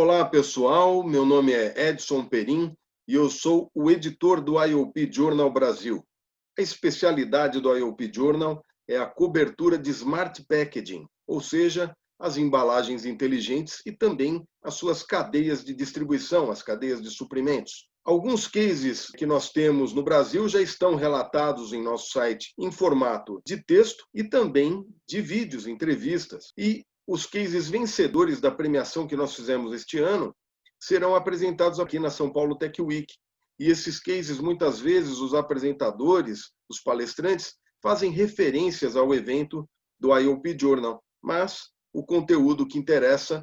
Olá, pessoal. Meu nome é Edson Perim e eu sou o editor do IoT Journal Brasil. A especialidade do IoT Journal é a cobertura de Smart Packaging, ou seja, as embalagens inteligentes e também as suas cadeias de distribuição, as cadeias de suprimentos. Alguns cases que nós temos no Brasil já estão relatados em nosso site em formato de texto e também de vídeos, entrevistas. E os cases vencedores da premiação que nós fizemos este ano serão apresentados aqui na São Paulo Tech Week. E esses cases, muitas vezes, os apresentadores, os palestrantes, fazem referências ao evento do IoT Journal, mas o conteúdo que interessa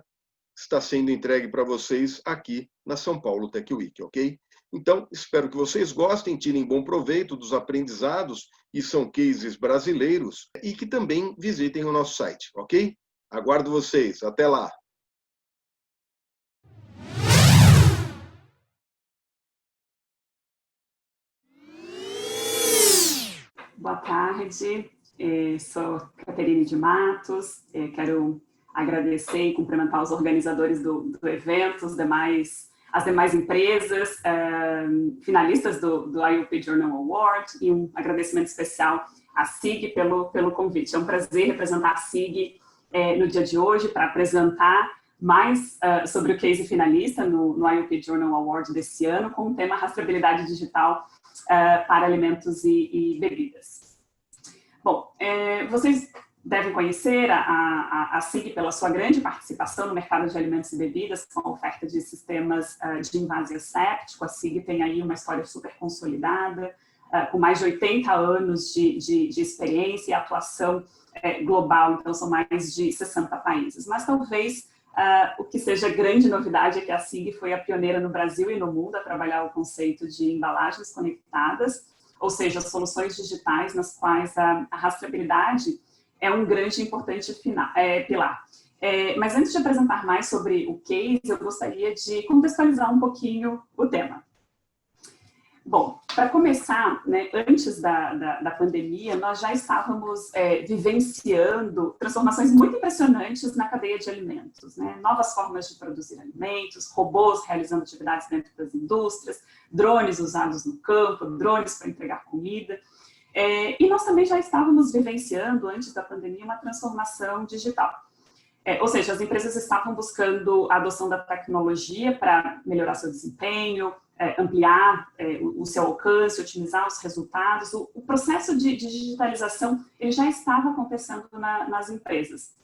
está sendo entregue para vocês aqui na São Paulo Tech Week, ok? Então, espero que vocês gostem, tirem bom proveito dos aprendizados, e são cases brasileiros, e que também visitem o nosso site, ok? Aguardo vocês. Até lá. Boa tarde, sou Caterine de Matos, quero agradecer e cumprimentar os organizadores do evento, as demais empresas, finalistas do IoT Journal Award, e um agradecimento especial à SIG pelo convite. É um prazer representar a SIG no dia de hoje para apresentar mais sobre o case finalista no IoT Journal Award desse ano, com o tema rastreabilidade digital para alimentos e bebidas. Bom, vocês devem conhecer a SIG pela sua grande participação no mercado de alimentos e bebidas, com a oferta de sistemas de invase asséptico. A SIG tem aí uma história super consolidada, com mais de 80 anos de experiência e atuação global, então são mais de 60 países. Mas talvez o que seja grande novidade é que a SIG foi a pioneira no Brasil e no mundo a trabalhar o conceito de embalagens conectadas, ou seja, soluções digitais nas quais a rastreabilidade é um grande e importante pilar. Mas antes de apresentar mais sobre o case, eu gostaria de contextualizar um pouquinho o tema. Bom, para começar, né, antes da pandemia, nós já estávamos vivenciando transformações muito impressionantes na cadeia de alimentos, né? Novas formas de produzir alimentos, robôs realizando atividades dentro das indústrias, drones usados no campo, drones para entregar comida. E nós também já estávamos vivenciando, antes da pandemia, uma transformação digital. Ou seja, as empresas estavam buscando a adoção da tecnologia para melhorar seu desempenho, ampliar o seu alcance, otimizar os resultados. O processo de digitalização ele já estava acontecendo nas empresas.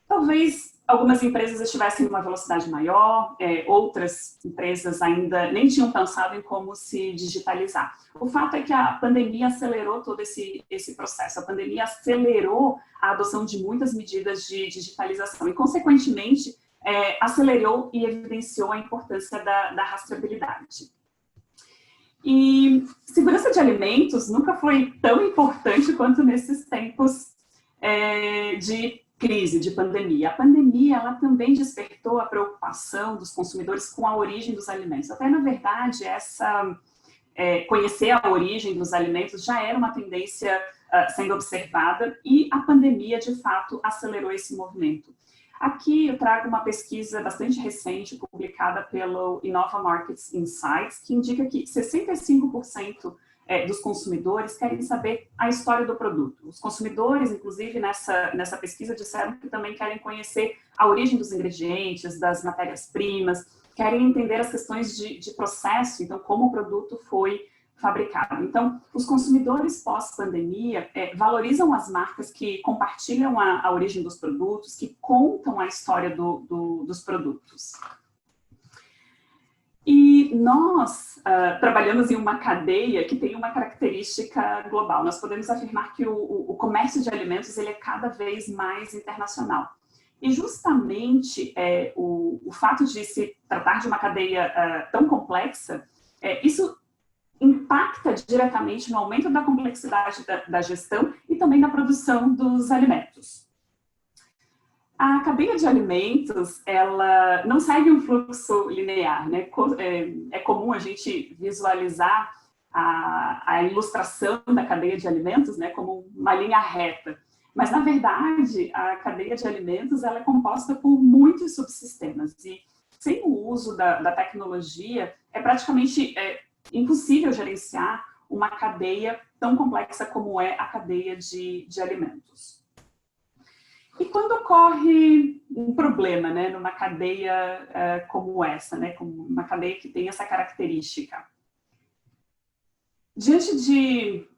Talvez algumas empresas estivessem em uma velocidade maior, outras empresas ainda nem tinham pensado em como se digitalizar. O fato é que a pandemia acelerou todo esse processo. A pandemia acelerou a adoção de muitas medidas de digitalização e, consequentemente, acelerou e evidenciou a importância da rastreabilidade. E segurança de alimentos nunca foi tão importante quanto nesses tempos de crise, de pandemia. A pandemia ela também despertou a preocupação dos consumidores com a origem dos alimentos. Até, na verdade, conhecer a origem dos alimentos já era uma tendência sendo observada e a pandemia, de fato, acelerou esse movimento. Aqui eu trago uma pesquisa bastante recente, publicada pelo Innova Markets Insights, que indica que 65% dos consumidores querem saber a história do produto. Os consumidores, inclusive, nessa pesquisa, disseram que também querem conhecer a origem dos ingredientes, das matérias-primas, querem entender as questões de processo, então, como o produto foi fabricado. Então, os consumidores pós-pandemia valorizam as marcas que compartilham a origem dos produtos, que contam a história dos produtos. E nós trabalhamos em uma cadeia que tem uma característica global. Nós podemos afirmar que o comércio de alimentos ele é cada vez mais internacional. E justamente o fato de se tratar de uma cadeia tão complexa, isso impacta diretamente no aumento da complexidade da gestão e também da produção dos alimentos. A cadeia de alimentos, ela não segue um fluxo linear, né? É comum a gente visualizar a ilustração da cadeia de alimentos, né, como uma linha reta. Mas, na verdade, a cadeia de alimentos ela é composta por muitos subsistemas. E sem o uso da tecnologia, é praticamente impossível gerenciar uma cadeia tão complexa como é a cadeia de alimentos. E quando ocorre um problema, né, numa cadeia como essa, né, como uma cadeia que tem essa característica, diante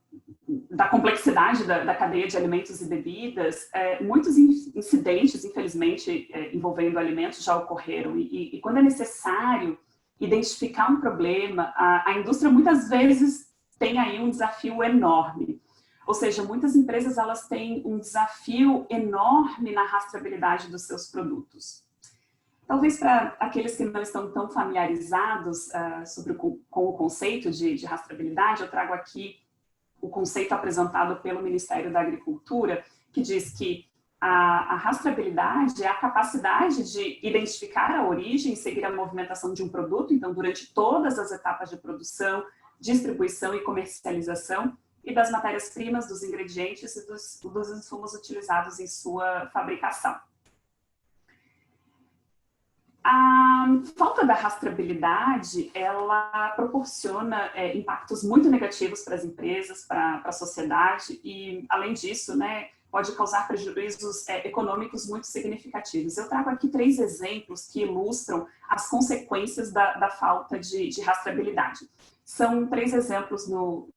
da complexidade da cadeia de alimentos e bebidas, muitos incidentes, infelizmente, envolvendo alimentos já ocorreram. E quando é necessário identificar um problema, a indústria muitas vezes tem aí um desafio enorme. Ou seja, muitas empresas elas têm um desafio enorme na rastreabilidade dos seus produtos. Talvez para aqueles que não estão tão familiarizados com o conceito de rastreabilidade, eu trago aqui o conceito apresentado pelo Ministério da Agricultura, que diz que a rastreabilidade é a capacidade de identificar a origem e seguir a movimentação de um produto, então, durante todas as etapas de produção, distribuição e comercialização, e das matérias-primas, dos ingredientes e dos insumos utilizados em sua fabricação. A falta da rastreabilidade, ela proporciona impactos muito negativos para as empresas, para a sociedade e, além disso, né, pode causar prejuízos econômicos muito significativos. Eu trago aqui 3 exemplos que ilustram as consequências da falta de rastreabilidade. São 3 exemplos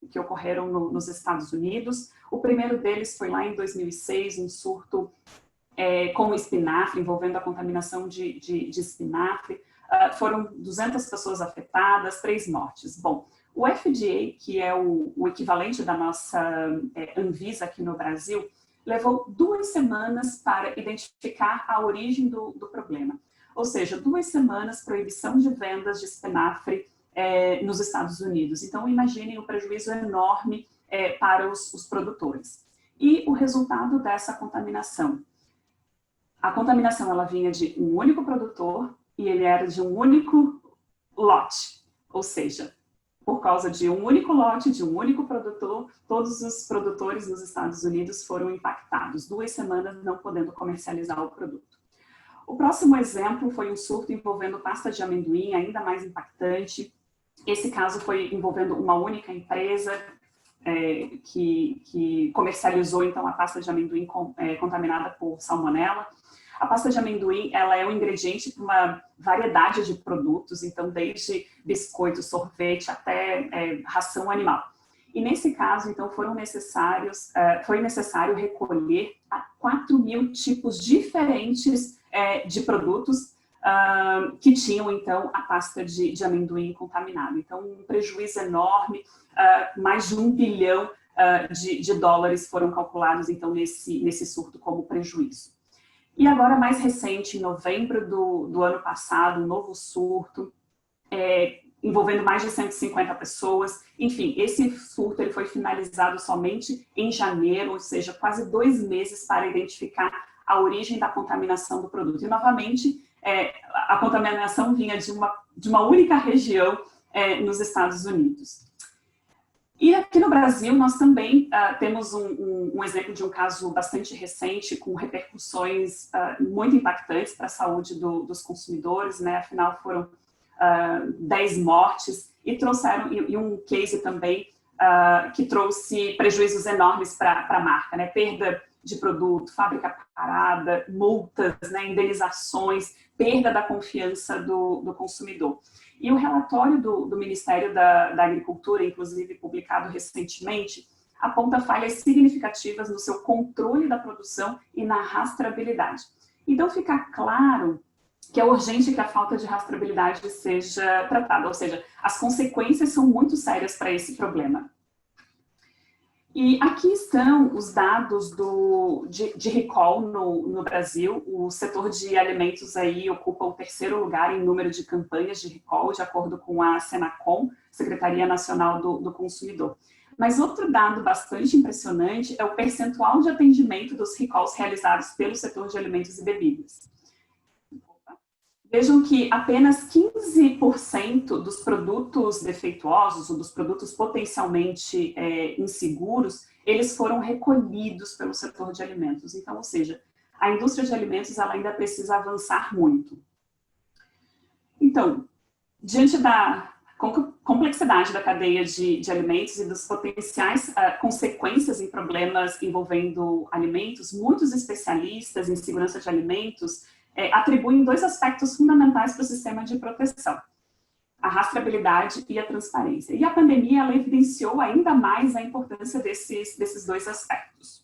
que ocorreram nos Estados Unidos. O primeiro deles foi lá em 2006, um surto com espinafre, envolvendo a contaminação de espinafre. Foram 200 pessoas afetadas, 3 mortes. Bom, o FDA, que é o equivalente da nossa Anvisa aqui no Brasil, levou 2 semanas para identificar a origem do problema. Ou seja, 2 semanas proibição de vendas de espinafre nos Estados Unidos. Então, imaginem o prejuízo enorme para os produtores. E o resultado dessa contaminação? A contaminação ela vinha de um único produtor e ele era de um único lote. Ou seja, por causa de um único lote, de um único produtor, todos os produtores nos Estados Unidos foram impactados. 2 semanas não podendo comercializar o produto. O próximo exemplo foi um surto envolvendo pasta de amendoim, ainda mais impactante. Esse caso foi envolvendo uma única empresa que comercializou, então, a pasta de amendoim contaminada por salmonela. A pasta de amendoim, ela é um ingrediente para uma variedade de produtos, então, desde biscoito, sorvete, até ração animal. E, nesse caso, então, foi necessário recolher 4.000 tipos diferentes de produtos que tinham, então, a pasta de amendoim contaminada. Então, um prejuízo enorme, mais de $1 bilhão de dólares foram calculados, então, nesse surto como prejuízo. E agora, mais recente, em novembro do ano passado, um novo surto, envolvendo mais de 150 pessoas. Enfim, esse surto ele foi finalizado somente em janeiro, ou seja, quase 2 meses para identificar a origem da contaminação do produto. E, novamente, a contaminação vinha de uma única região nos Estados Unidos. E aqui no Brasil, nós também temos um exemplo de um caso bastante recente, com repercussões muito impactantes para a saúde dos consumidores, né? Afinal, foram 10 mortes e um case também que trouxe prejuízos enormes para a marca, né? Perda de produto, fábrica parada, multas, né? Indenizações, perda da confiança do consumidor. E o relatório do Ministério da Agricultura, inclusive publicado recentemente, aponta falhas significativas no seu controle da produção e na rastreabilidade. Então, fica claro que é urgente que a falta de rastreabilidade seja tratada, ou seja, as consequências são muito sérias para esse problema. E aqui estão os dados de recall no Brasil. O setor de alimentos aí ocupa o 3º lugar em número de campanhas de recall, de acordo com a Senacom, Secretaria Nacional do Consumidor. Mas outro dado bastante impressionante é o percentual de atendimento dos recalls realizados pelo setor de alimentos e bebidas. Vejam que apenas 15% dos produtos defeituosos ou dos produtos potencialmente inseguros, eles foram recolhidos pelo setor de alimentos. Então, ou seja, a indústria de alimentos ela ainda precisa avançar muito. Então, diante da complexidade da cadeia de alimentos e das potenciais consequências em problemas envolvendo alimentos, muitos especialistas em segurança de alimentos atribuem dois aspectos fundamentais para o sistema de proteção: a rastreabilidade e a transparência. E a pandemia, ela evidenciou ainda mais a importância desses dois aspectos.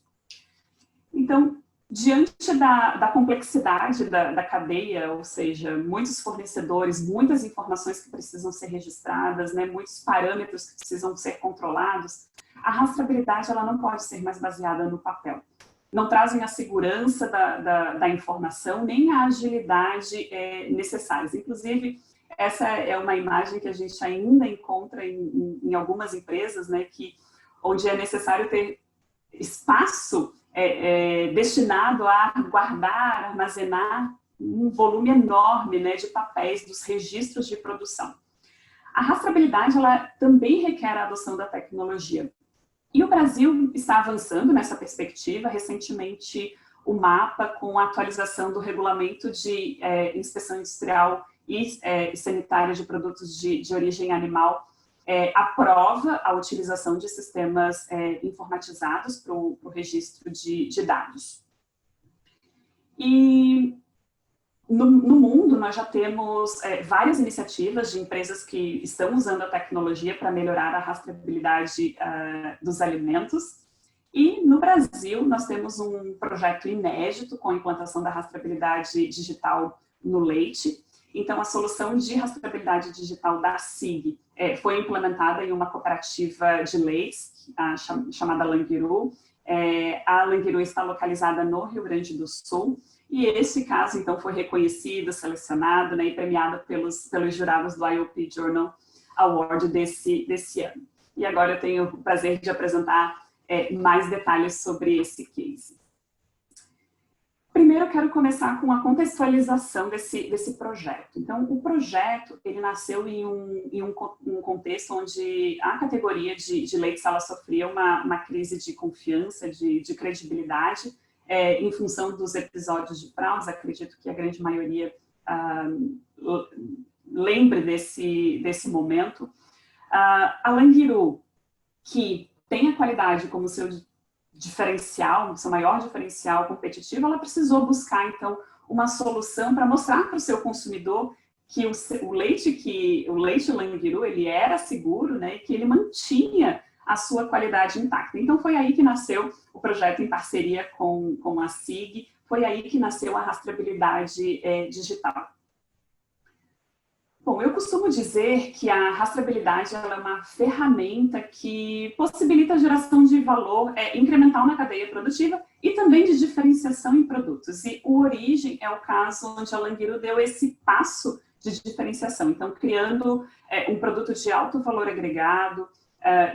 Então, diante da complexidade da cadeia, ou seja, muitos fornecedores, muitas informações que precisam ser registradas, né, muitos parâmetros que precisam ser controlados, a rastreabilidade ela não pode ser mais baseada no papel. Não trazem a segurança da informação, nem a agilidade necessárias. Inclusive, essa é uma imagem que a gente ainda encontra em algumas empresas, né, onde é necessário ter espaço destinado a guardar, armazenar um volume enorme, né, de papéis dos registros de produção. A rastreabilidade ela também requer a adoção da tecnologia. E o Brasil está avançando nessa perspectiva. Recentemente, o MAPA, com a atualização do regulamento de inspeção industrial e sanitária de produtos de origem animal, aprova a utilização de sistemas informatizados para o registro de dados. E no mundo, nós já temos várias iniciativas de empresas que estão usando a tecnologia para melhorar a rastreabilidade dos alimentos. E no Brasil, nós temos um projeto inédito com a implantação da rastreabilidade digital no leite. Então, a solução de rastreabilidade digital da SIG foi implementada em uma cooperativa de leites, chamada Languiru. A Languiru está localizada no Rio Grande do Sul, e esse caso, então, foi reconhecido, selecionado, né, e premiado pelos jurados do IOP Journal Award desse ano. E agora eu tenho o prazer de apresentar mais detalhes sobre esse case. Primeiro, eu quero começar com a contextualização desse projeto. Então, o projeto, ele nasceu em um contexto onde a categoria de leites, ela sofria uma crise de confiança, de credibilidade, em função dos episódios de fraudes. Acredito que a grande maioria lembre desse momento. A Languiru, que tem a qualidade como seu diferencial, seu maior diferencial competitivo, ela precisou buscar, então, uma solução para mostrar para o seu consumidor que o leite Languiru, ele era seguro, né, e que ele mantinha a sua qualidade intacta. Então, foi aí que nasceu o projeto em parceria com a SIG, foi aí que nasceu a rastreabilidade digital. Bom, eu costumo dizer que a rastreabilidade ela é uma ferramenta que possibilita a geração de valor incremental na cadeia produtiva e também de diferenciação em produtos. E o Origem é o caso onde a Languiru deu esse passo de diferenciação. Então, criando um produto de alto valor agregado,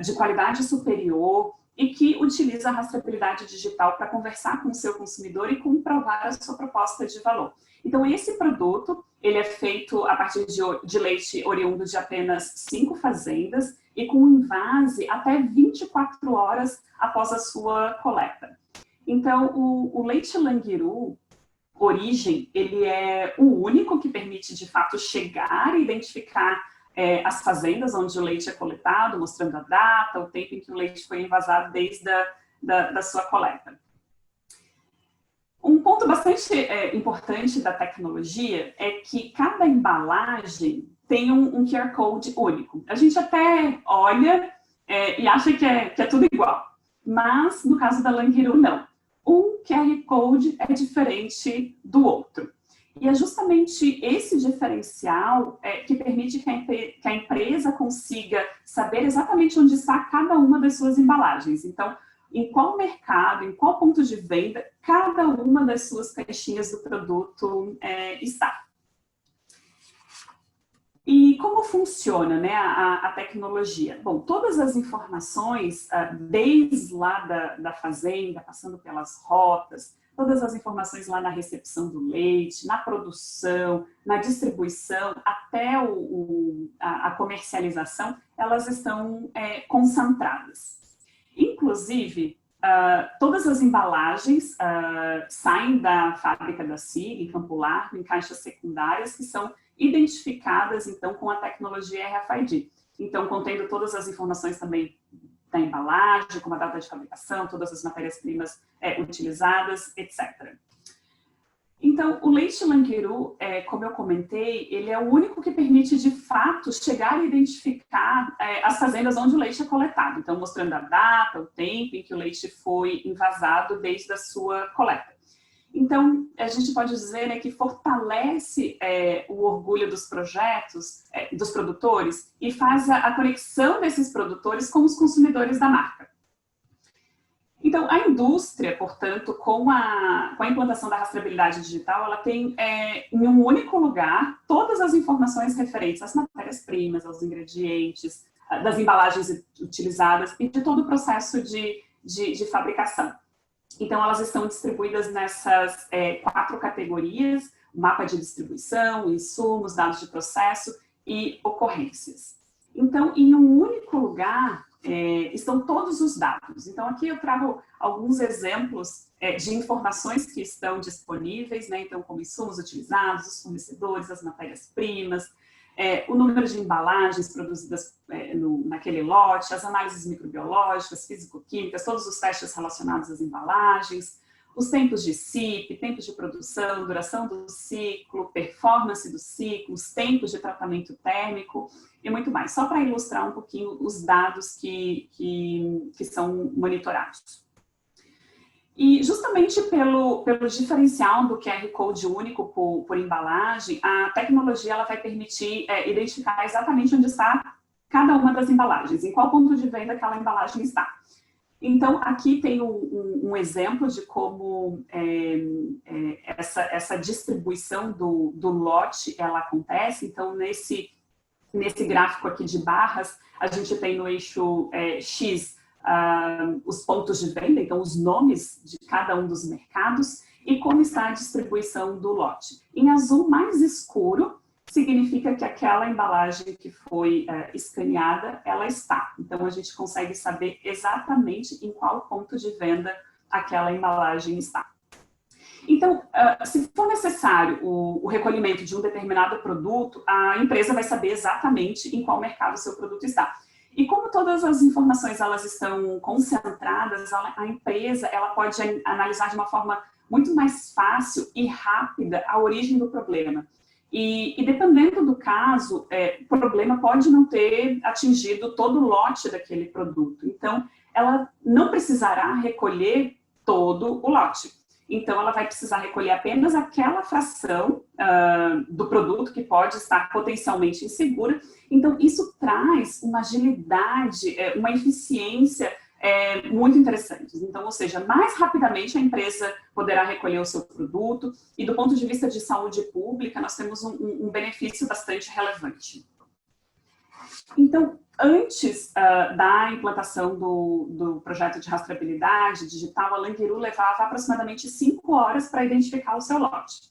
de qualidade superior e que utiliza a rastreabilidade digital para conversar com o seu consumidor e comprovar a sua proposta de valor. Então, esse produto, ele é feito a partir de leite oriundo de apenas 5 fazendas e com um invase até 24 horas após a sua coleta. Então, o leite Languiru Origem, ele é o único que permite, de fato, chegar e identificar as fazendas onde o leite é coletado, mostrando a data, o tempo em que o leite foi envasado desde da sua coleta. Um ponto bastante importante da tecnologia é que cada embalagem tem um QR Code único. A gente até olha e acha que é tudo igual, mas no caso da Languiru, não. Um QR Code é diferente do outro. E é justamente esse diferencial que permite que a empresa consiga saber exatamente onde está cada uma das suas embalagens. Então, em qual mercado, em qual ponto de venda, cada uma das suas caixinhas do produto está. E como funciona, né, a tecnologia? Bom, todas as informações, desde lá da fazenda, passando pelas rotas, todas as informações lá na recepção do leite, na produção, na distribuição, até a comercialização, elas estão concentradas. Inclusive, todas as embalagens saem da fábrica da SIG, em Campo Largo, em caixas secundárias, que são identificadas, então, com a tecnologia RFID. Então, contendo todas as informações também da embalagem, como a data de fabricação, todas as matérias-primas utilizadas, etc. Então, o leite Languiru, como eu comentei, ele é o único que permite, de fato, chegar e identificar as fazendas onde o leite é coletado. Então, mostrando a data, o tempo em que o leite foi envasado desde a sua coleta. Então, a gente pode dizer, né, que fortalece o orgulho dos projetos, dos produtores, e faz a conexão desses produtores com os consumidores da marca. Então, a indústria, portanto, com a implantação da rastreabilidade digital, ela tem em um único lugar todas as informações referentes às matérias-primas, aos ingredientes, das embalagens utilizadas e de todo o processo de fabricação. Então, elas estão distribuídas nessas 4 categorias: mapa de distribuição, insumos, dados de processo e ocorrências. Então, em um único lugar, estão todos os dados. Então, aqui eu trago alguns exemplos de informações que estão disponíveis, né? Então, como insumos utilizados, os fornecedores, as matérias-primas, o número de embalagens produzidas naquele lote, as análises microbiológicas, físico-químicas, todos os testes relacionados às embalagens, os tempos de CIP, tempos de produção, duração do ciclo, performance do ciclo, os tempos de tratamento térmico e muito mais. Só para ilustrar um pouquinho os dados que são monitorados. E justamente pelo diferencial do QR Code único por embalagem, a tecnologia ela vai permitir identificar exatamente onde está cada uma das embalagens, em qual ponto de venda aquela embalagem está. Então, aqui tem um exemplo de como essa distribuição do lote ela acontece. Então, nesse gráfico aqui de barras, a gente tem no eixo X os pontos de venda, então os nomes de cada um dos mercados e como está a distribuição do lote. Em azul mais escuro, significa que aquela embalagem que foi escaneada, ela está. Então, a gente consegue saber exatamente em qual ponto de venda aquela embalagem está. Então, se for necessário o recolhimento de um determinado produto, a empresa vai saber exatamente em qual mercado o seu produto está. E como todas as informações elas estão concentradas, a empresa ela pode analisar de uma forma muito mais fácil e rápida a origem do problema. E dependendo do caso, o problema pode não ter atingido todo o lote daquele produto. Então, ela não precisará recolher todo o lote. Então, ela vai precisar recolher apenas aquela fração do produto que pode estar potencialmente insegura. Então, isso traz uma agilidade, uma eficiência muito interessantes. Então, ou seja, mais rapidamente a empresa poderá recolher o seu produto e do ponto de vista de saúde pública, nós temos um benefício bastante relevante. Então, antes da implantação do projeto de rastreabilidade digital, a Languiru levava aproximadamente 5 horas para identificar o seu lote.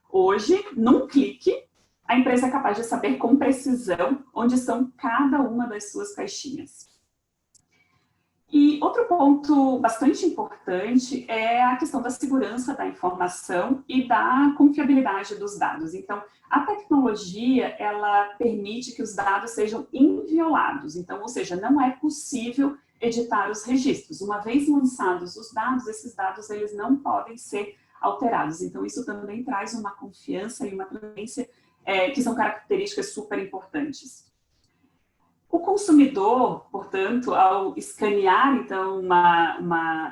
Hoje, num clique, a empresa é capaz de saber com precisão onde estão cada uma das suas caixinhas. E outro ponto bastante importante é a questão da segurança da informação e da confiabilidade dos dados. Então, a tecnologia, ela permite que os dados sejam inviolados. Então, ou seja, não é possível editar os registros. Uma vez lançados os dados, esses dados eles não podem ser alterados. Então, isso também traz uma confiança e uma transparência que são características super importantes. O consumidor, portanto, ao escanear, então,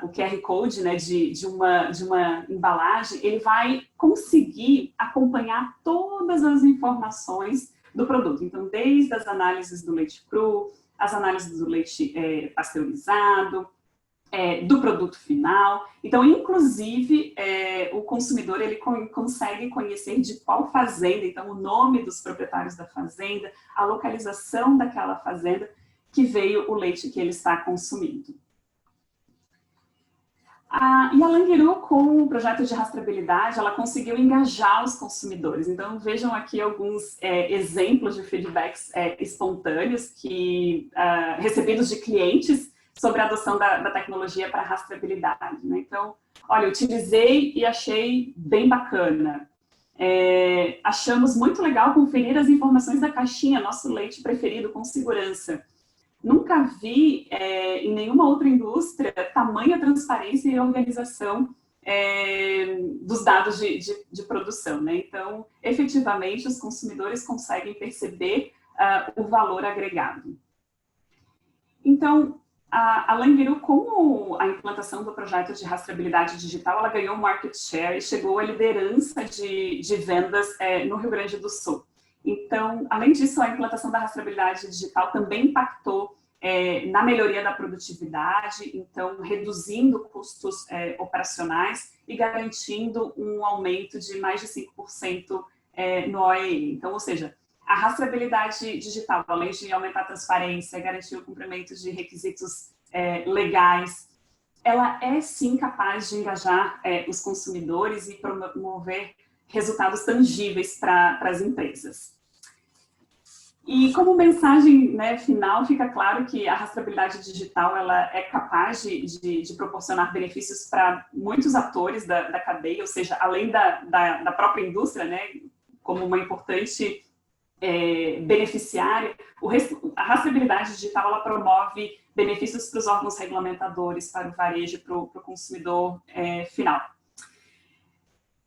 o QR Code, né, de uma embalagem, ele vai conseguir acompanhar todas as informações do produto. Então, desde as análises do leite cru, as análises do leite pasteurizado, do produto final. Então, inclusive, o consumidor ele consegue conhecer de qual fazenda, então o nome dos proprietários da fazenda, a localização daquela fazenda que veio o leite que ele está consumindo. E a Languiru, com o projeto de rastreabilidade, ela conseguiu engajar os consumidores. Então, vejam aqui alguns exemplos de feedbacks espontâneos recebidos de clientes sobre a adoção da tecnologia para rastreabilidade, né? Então, olha, eu utilizei e achei bem bacana. achamos muito legal conferir as informações da caixinha, nosso leite preferido, com segurança. Nunca vi em nenhuma outra indústria tamanha transparência e organização dos dados de produção, né? Então, efetivamente, os consumidores conseguem perceber o valor agregado. Então, a Languiru, com a implantação do projeto de rastreabilidade digital, ela ganhou market share e chegou à liderança de vendas no Rio Grande do Sul. Então, além disso, a implantação da rastreabilidade digital também impactou na melhoria da produtividade, então reduzindo custos operacionais e garantindo um aumento de mais de 5% no OEE. Então, ou seja, a rastreabilidade digital, além de aumentar a transparência, garantir o cumprimento de requisitos legais, ela é sim capaz de engajar os consumidores e promover resultados tangíveis para as empresas. E como mensagem, né, final, fica claro que a rastreabilidade digital ela é capaz de proporcionar benefícios para muitos atores da cadeia, ou seja, além da própria indústria, né, como uma importante beneficiária, a rastreabilidade digital ela promove benefícios para os órgãos regulamentadores, para o varejo e para o consumidor final.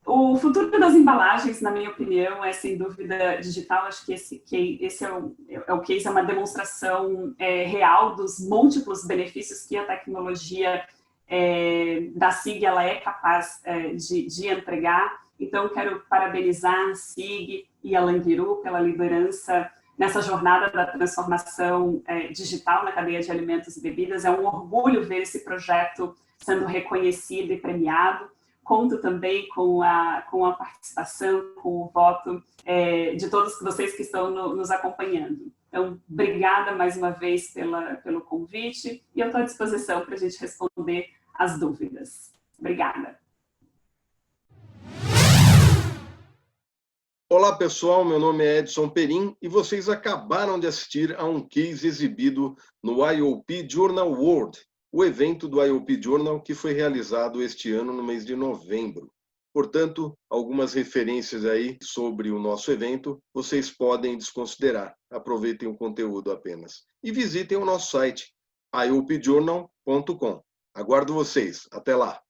O futuro das embalagens, na minha opinião, é sem dúvida digital. Acho que esse é o case, é uma demonstração real dos múltiplos benefícios que a tecnologia da SIG ela é capaz de entregar. Então, quero parabenizar a SIG e a Languiru pela liderança nessa jornada da transformação digital na cadeia de alimentos e bebidas. É um orgulho ver esse projeto sendo reconhecido e premiado. Conto também com a participação, com o voto de todos vocês que estão nos acompanhando. Então, obrigada mais uma vez pelo convite e eu estou à disposição para a gente responder as dúvidas. Obrigada. Olá, pessoal. Meu nome é Edson Perim e vocês acabaram de assistir a um case exibido no IoP Journal World, o evento do IoP Journal que foi realizado este ano no mês de novembro. Portanto, algumas referências aí sobre o nosso evento vocês podem desconsiderar. Aproveitem o conteúdo apenas. E visitem o nosso site, iopjournal.com. Aguardo vocês. Até lá!